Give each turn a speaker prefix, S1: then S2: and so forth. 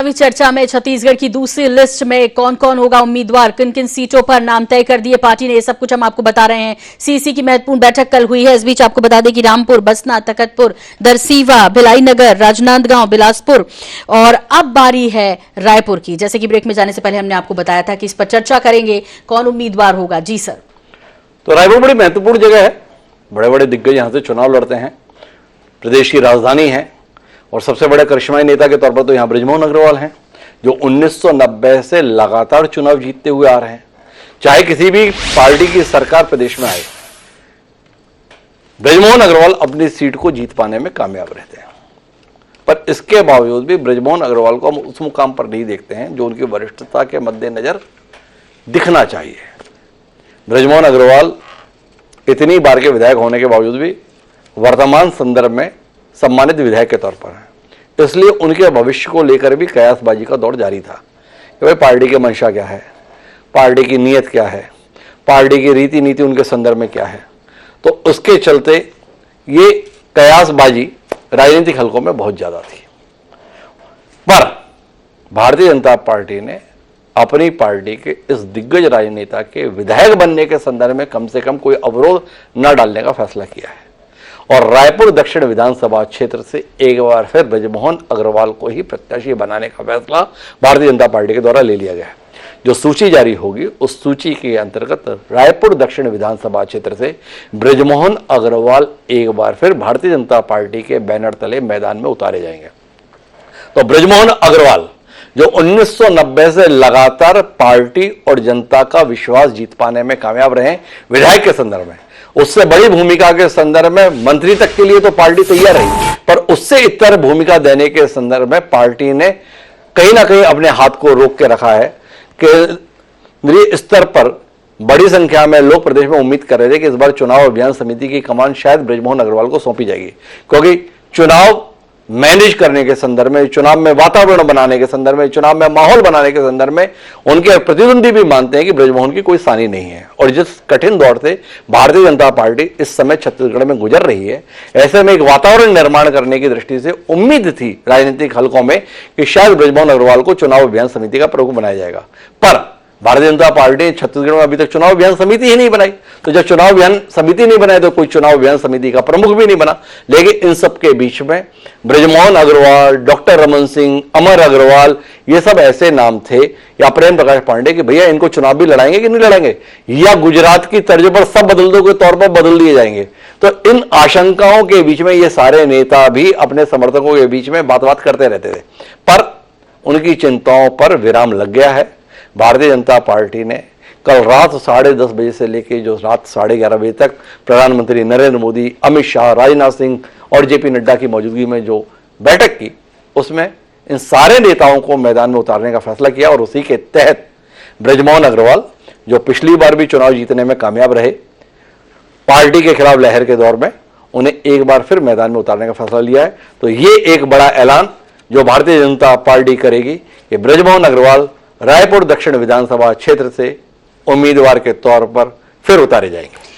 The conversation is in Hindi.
S1: चुनावी चर्चा में छत्तीसगढ़ की दूसरी लिस्ट में कौन कौन होगा उम्मीदवार, किन किन सीटों पर नाम तय कर दिए पार्टी ने, ये सब कुछ हम आपको बता रहे हैं। सीसी की महत्वपूर्ण बैठक कल हुई है। इस बीच आपको बता दें कि रामपुर, बसना, तखतपुर, दरसीवा, भिलाई नगर, राजनांदगांव, बिलासपुर और अब बारी है रायपुर की। जैसे कि ब्रेक में जाने से पहले हमने आपको बताया था कि इस पर चर्चा करेंगे कौन उम्मीदवार होगा। जी सर।
S2: तो रायपुर बड़ी महत्वपूर्ण जगह है, बड़े बड़े दिग्गज यहां से चुनाव लड़ते हैं, प्रदेश की राजधानी है और सबसे बड़े करिश्माई नेता के तौर पर तो यहां बृजमोहन अग्रवाल हैं, जो 1990 से लगातार चुनाव जीतते हुए आ रहे हैं। चाहे किसी भी पार्टी की सरकार प्रदेश में आए, बृजमोहन अग्रवाल अपनी सीट को जीत पाने में कामयाब रहते हैं। पर इसके बावजूद भी बृजमोहन अग्रवाल को हम उस मुकाम पर नहीं देखते हैं जो उनकी वरिष्ठता के मद्देनजर दिखना चाहिए। बृजमोहन अग्रवाल इतनी बार के विधायक होने के बावजूद भी वर्तमान संदर्भ में सम्मानित विधायक के तौर पर हैं, इसलिए उनके भविष्य को लेकर भी कयासबाजी का दौर जारी था कि भाई पार्टी की मंशा क्या है, पार्टी की नीयत क्या है, पार्टी की रीति नीति उनके संदर्भ में क्या है। तो उसके चलते ये कयासबाजी राजनीतिक हलकों में बहुत ज्यादा थी। पर भारतीय जनता पार्टी ने अपनी पार्टी के इस दिग्गज राजनेता के विधायक बनने के संदर्भ में कम से कम कोई अवरोध न डालने का फैसला किया है और रायपुर दक्षिण विधानसभा क्षेत्र से एक बार फिर बृजमोहन अग्रवाल को ही प्रत्याशी बनाने का फैसला भारतीय जनता पार्टी के द्वारा ले लिया गया है। जो सूची जारी होगी उस सूची के अंतर्गत रायपुर दक्षिण विधानसभा क्षेत्र से बृजमोहन अग्रवाल एक बार फिर भारतीय जनता पार्टी के बैनर तले मैदान में उतारे जाएंगे। तो बृजमोहन अग्रवाल जो 1990 से लगातार पार्टी और जनता का विश्वास जीत पाने में कामयाब रहे विधायक के संदर्भ में, उससे बड़ी भूमिका के संदर्भ में मंत्री तक के लिए तो पार्टी तैयार रही, पर उससे इतर भूमिका देने के संदर्भ में पार्टी ने कहीं ना कहीं अपने हाथ को रोक के रखा है। केंद्रीय स्तर पर बड़ी संख्या में लोग प्रदेश में उम्मीद कर रहे थे कि इस बार चुनाव अभियान समिति की कमान शायद बृजमोहन अग्रवाल को सौंपी जाएगी, क्योंकि चुनाव मैनेज करने के संदर्भ में, चुनाव में वातावरण बनाने के संदर्भ में, चुनाव में माहौल बनाने के संदर्भ में उनके प्रतिद्वंदी भी मानते हैं कि बृजमोहन की कोई सानी नहीं है। और जिस कठिन दौर से भारतीय जनता पार्टी इस समय छत्तीसगढ़ में गुजर रही है, ऐसे में एक वातावरण निर्माण करने की दृष्टि से उम्मीद थी राजनीतिक हलकों में कि शायद बृजमोहन अग्रवाल को चुनाव अभियान समिति का प्रमुख बनाया जाएगा। पर भारतीय जनता पार्टी छत्तीसगढ़ में अभी तक चुनाव अभियान समिति ही नहीं बनाई। तो जब चुनाव अभियान समिति नहीं बनाई तो कोई चुनाव अभियान समिति का प्रमुख भी नहीं बना। लेकिन इन सब के बीच में बृजमोहन अग्रवाल, डॉक्टर रमन सिंह, अमर अग्रवाल, ये सब ऐसे नाम थे, या प्रेम प्रकाश पांडे, कि भैया इनको चुनाव भी लड़ाएंगे कि नहीं लड़ाएंगे, या गुजरात की तर्ज पर सब बदलदों के तौर पर बदल दिए जाएंगे। तो इन आशंकाओं के बीच में ये सारे नेता भी अपने समर्थकों के बीच में बात करते रहते थे, पर उनकी चिंताओं पर विराम लग गया है। भारतीय जनता पार्टी ने कल रात 10:30 बजे से लेकर जो रात 11:30 बजे तक प्रधानमंत्री नरेंद्र मोदी, अमित शाह, राजनाथ सिंह और जेपी नड्डा की मौजूदगी में जो बैठक की, उसमें इन सारे नेताओं को मैदान में उतारने का फैसला किया और उसी के तहत बृजमोहन अग्रवाल, जो पिछली बार भी चुनाव जीतने में कामयाब रहे, पार्टी के खिलाफ लहर के दौर में, उन्हें एक बार फिर मैदान में उतारने का फैसला लिया है। तो ये एक बड़ा ऐलान जो भारतीय जनता पार्टी करेगी कि बृजमोहन अग्रवाल रायपुर दक्षिण विधानसभा क्षेत्र से उम्मीदवार के तौर पर फिर उतारे जाएंगे।